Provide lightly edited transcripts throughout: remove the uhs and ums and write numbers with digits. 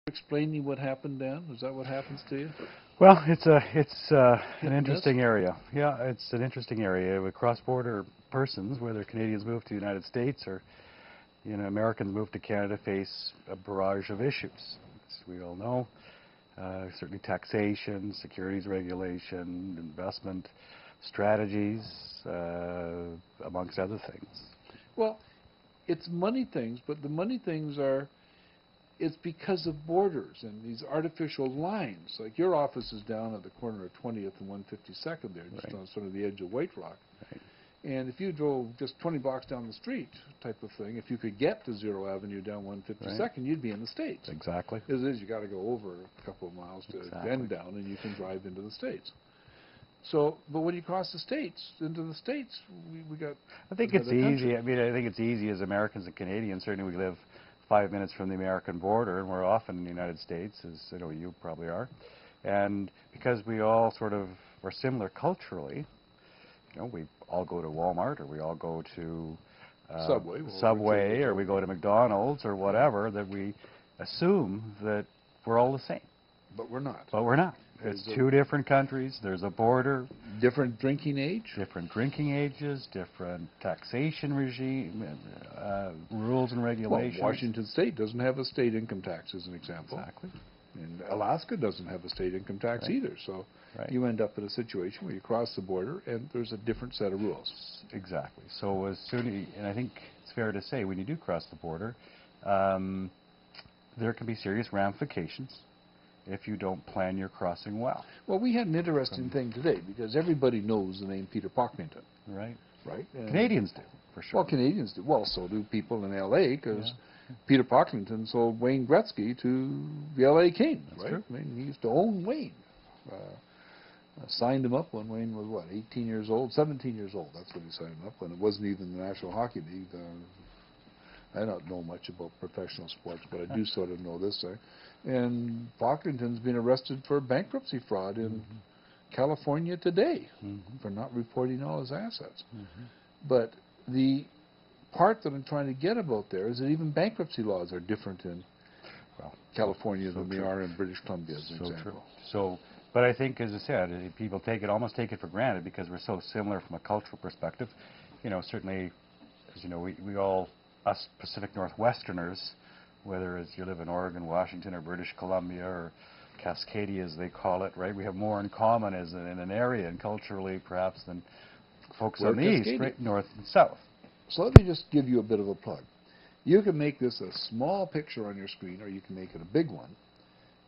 explaining what happened, Dan? Is that what happens to you? Well, it's Hit an and miss? interesting area. Yeah, it's an interesting area with cross-border persons, whether Canadians move to the United States or Americans move to Canada, face a barrage of issues. As we all know, certainly taxation, securities regulation, investment strategies, amongst other things. Well, it's money things, but the money things are, it's because of borders and these artificial lines. Like your office is down at the corner of 20th and 152nd there, just Right. on sort of the edge of White Rock. Right. And if you drove just 20 blocks down the street type of thing, if you could get to Zero Avenue down 152nd, Right. you'd be in the States. Exactly. As it is, you got to go over a couple of miles to then down, and you can drive into the States. So, but when you cross the States, into the States, we got I think it's another country. easy. I mean, I think it's easy as Americans and Canadians. Certainly, we live 5 minutes from the American border, and we're often in the United States, as I know you probably are. And because we all sort of are similar culturally, we all go to Walmart, or we all go to Subway, or we go to McDonald's, or whatever, that we assume that we're all the same. But we're not. But we're not. It's two different countries. There's a border. Different drinking age. Different drinking ages. Different taxation regime, rules and regulations. Well, Washington State doesn't have a state income tax, as an example. Exactly. And Alaska doesn't have a state income tax either. So you end up in a situation where you cross the border and there's a different set of rules. Exactly. So as soon and I think it's fair to say, when you do cross the border, there can be serious ramifications if you don't plan your crossing well. Well, we had an interesting thing today, because everybody knows the name Peter Pocklington. Right. Right? And Canadians do, for sure. Well, Canadians do. Well, so do people in L.A., because Peter Pocklington sold Wayne Gretzky to the L.A. Kings, right? True. I mean, he used to own Wayne. Signed him up when Wayne was, what, 18 years old? 17 years old, that's when he signed him up, when it wasn't even the National Hockey League. I don't know much about professional sports, but I do sort of know this thing. And Pocklington's been arrested for bankruptcy fraud in California today for not reporting all his assets. But the part that I'm trying to get about there is that even bankruptcy laws are different in California than they are in British Columbia, as an example. So, but I think, as I said, people almost take it for granted because we're so similar from a cultural perspective. Certainly, as you know, we all, us Pacific Northwesterners, whether it's you live in Oregon, Washington, or British Columbia, or Cascadia, as they call it, right? We have more in common as in an area and culturally, perhaps, than folks on the east, right? North and south. So let me just give you a bit of a plug. You can make this a small picture on your screen, or you can make it a big one.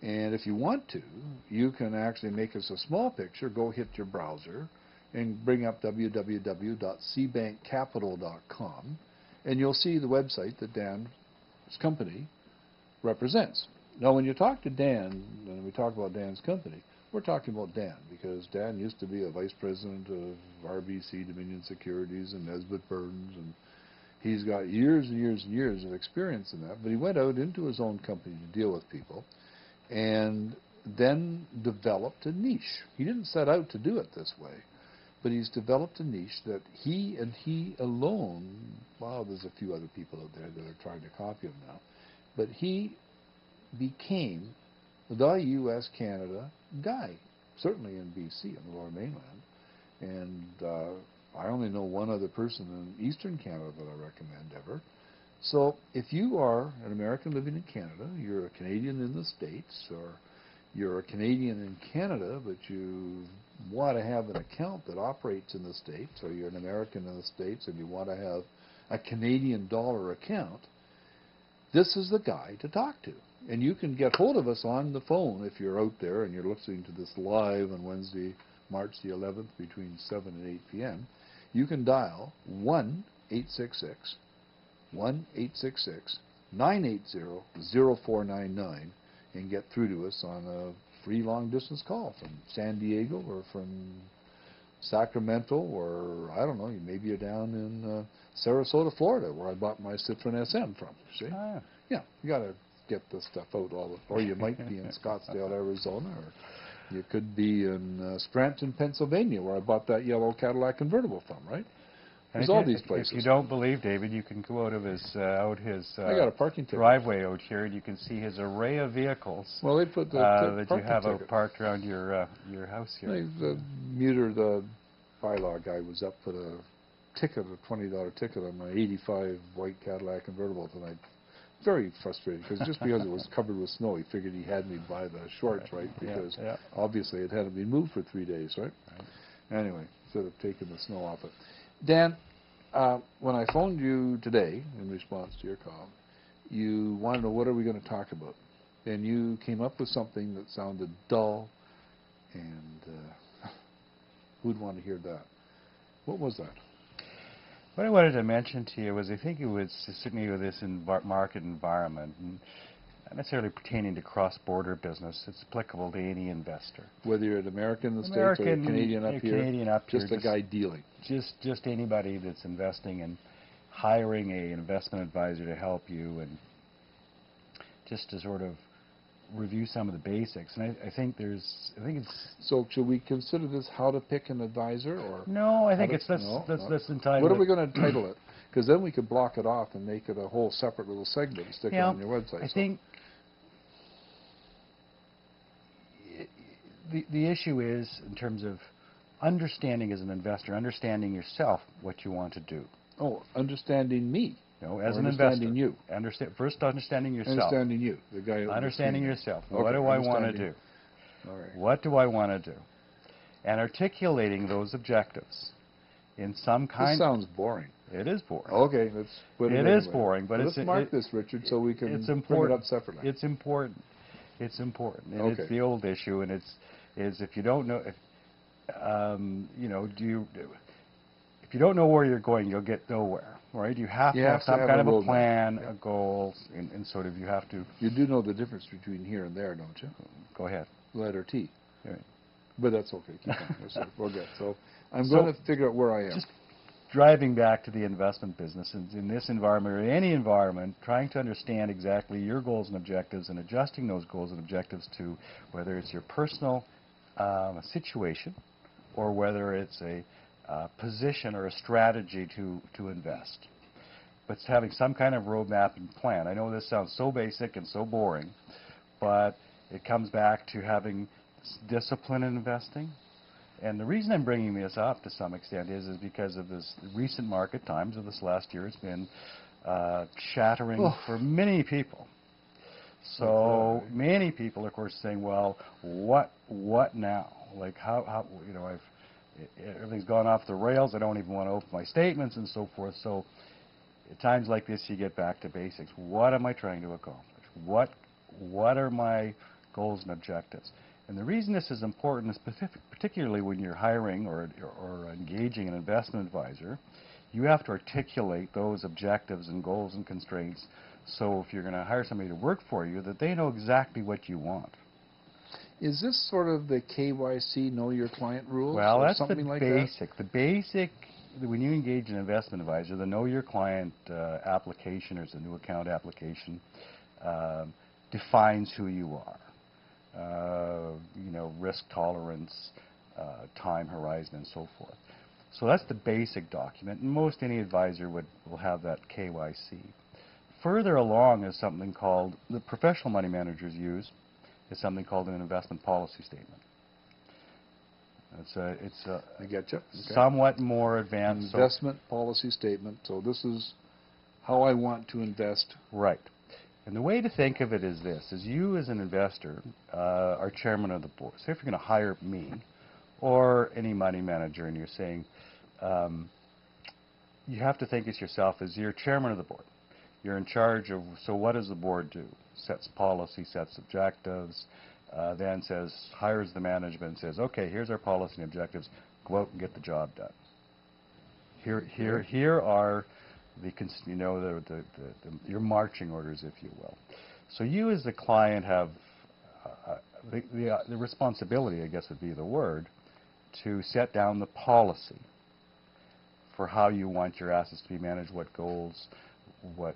And if you want to, you can actually make this a small picture. Go hit your browser and bring up www.cbankcapital.com, and you'll see the website that Dan's company represents. Now, when you talk to Dan, and we talk about Dan's company, we're talking about Dan, because Dan used to be a vice president of RBC Dominion Securities and Nesbitt Burns, and he's got years and years and years of experience in that. But he went out into his own company to deal with people, and then developed a niche. He didn't set out to do it this way, but he's developed a niche that he and he alone, wow, there's a few other people out there that are trying to copy him now, but he became the U.S.-Canada guy, certainly in B.C., on the Lower Mainland. And I only know one other person in Eastern Canada that I recommend ever. So if you are an American living in Canada, you're a Canadian in the States, or you're a Canadian in Canada, but you want to have an account that operates in the States, or you're an American in the States and you want to have a Canadian dollar account, this is the guy to talk to. And you can get hold of us on the phone if you're out there and you're listening to this live on Wednesday, March the 11th, between 7 and 8 p.m. You can dial 1-866-980-0499 and get through to us on a free long-distance call from San Diego or from Sacramento, or I don't know, maybe you're down in Sarasota, Florida, where I bought my Citroen SM from. See? Yeah, you got to get this stuff out or you might be in Scottsdale, Arizona, or you could be in Scranton, Pennsylvania, where I bought that yellow Cadillac convertible from, right? There's all these places. If you don't believe David, you can go out of his I got a parking ticket. driveway out here, and you can see his array of vehicles Well, they put the that you parking have ticket. out parked around your house here. The muter, the bylaw guy, was up for a ticket, a $20 ticket on my '85 white Cadillac convertible tonight. Very frustrated because just because it was covered with snow, he figured he had me buy the shorts, right? Because obviously it hadn't been moved for 3 days, right? Anyway, instead of taking the snow off it. Dan, when I phoned you today in response to your call, you wanted to know what are we going to talk about, and you came up with something that sounded dull, and who'd want to hear that? What was that? What I wanted to mention to you was I think it was certainly with this market environment, and not necessarily pertaining to cross-border business. It's applicable to any investor. Whether you're an American in the States or a Canadian up here, just a guy dealing. Just anybody that's investing and hiring an investment advisor to help you, and just to sort of review some of the basics. And I think it's. So should we consider this how to pick an advisor, or? No, I think that's entitled. What are we going to entitle it? Because then we could block it off and make it a whole separate little segment and stick it on your website. I think the issue is in terms of understanding as an investor, understanding yourself what you want to do. Oh, understanding me. No, as an understanding investor. you. First, understanding yourself. Understanding you, the guy. Understanding yourself. Okay, what do I want to do? All right. What do I want to do? And articulating those objectives in some kind. This sounds boring. It is boring. Okay, let's put it. It is boring, but let's mark this, Richard, so we can bring it up separately. It's important. It's important, and okay. It's the old issue, and is if you don't know, if you don't know where you're going, you'll get nowhere, right? You have to have some kind of a plan, a goal, and sort of you have to. You do know the difference between here and there, don't you? Go ahead. Letter T. Right. But that's okay. Keep on. Forget. So I'm going to figure out where I am. Just driving back to the investment business, in this environment or any environment, trying to understand exactly your goals and objectives and adjusting those goals and objectives to whether it's your personal situation or whether it's a position or a strategy to invest. But it's having some kind of roadmap and plan. I know this sounds so basic and so boring, but it comes back to having discipline in investing. And the reason I'm bringing this up to some extent is because of this recent market times of this last year. It's been shattering for many people. So many people, of course, saying, "Well, what now? Like how everything's gone off the rails. I don't even want to open my statements and so forth." So at times like this, you get back to basics. What am I trying to accomplish? What are my goals and objectives? And the reason this is important is particularly when you're hiring or engaging an investment advisor, you have to articulate those objectives and goals and constraints. So if you're going to hire somebody to work for you, that they know exactly what you want. Is this sort of the KYC, know your client rules? Well, or that's something the like basic. The basic, when you engage an investment advisor, the know your client application, or it's a new account application, defines who you are. Risk tolerance, time horizon, and so forth. So that's the basic document, and most any advisor will have that KYC. Further along is something called, the professional money managers use, is something called an investment policy statement. It's I get you. Okay. Somewhat more advanced. Investment policy statement. So this is how I want to invest. Right. And the way to think of it is this, is you as an investor are chairman of the board. So if you're going to hire me or any money manager and you're saying, you have to think as yourself as you're chairman of the board. You're in charge of, so what does the board do? Sets policy, sets objectives, then hires the management and says, okay, here's our policy and objectives, go out and get the job done. Here are your marching orders, if you will. So you as the client have the responsibility, I guess would be the word, to set down the policy for how you want your assets to be managed, what goals, what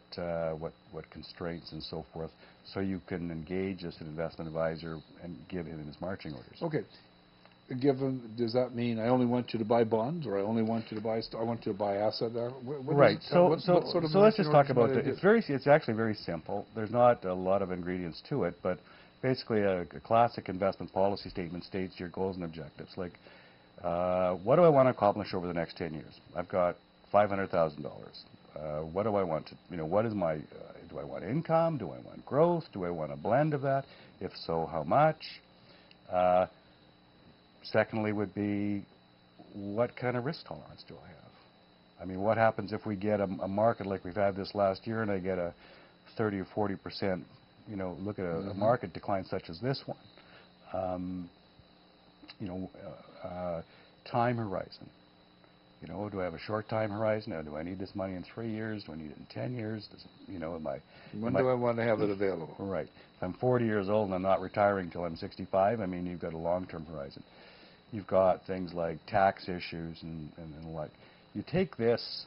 constraints, and so forth, so you can engage as an investment advisor and give him his marching orders. Okay. given, does that mean I only want you to buy bonds, or I only want you to buy, I want you to buy asset? What Right. So what sort of let's just talk about it. it's actually very simple. There's not a lot of ingredients to it, but basically a classic investment policy statement states your goals and objectives. Like, what do I want to accomplish over the next 10 years? I've got $500,000. What do I want to, what is my, do I want income? Do I want growth? Do I want a blend of that? If so, how much? Secondly would be, what kind of risk tolerance do I have? I mean, what happens if we get a market like we've had this last year and I get a 30 or 40%, look at a market decline such as this one? Time horizon. Do I have a short time horizon? Or do I need this money in 3 years? Do I need it in 10 years? Does it, when do I want to have it available? Right. If I'm 40 years old and I'm not retiring until I'm 65, I mean, you've got a long-term horizon. You've got things like tax issues and the like. You take this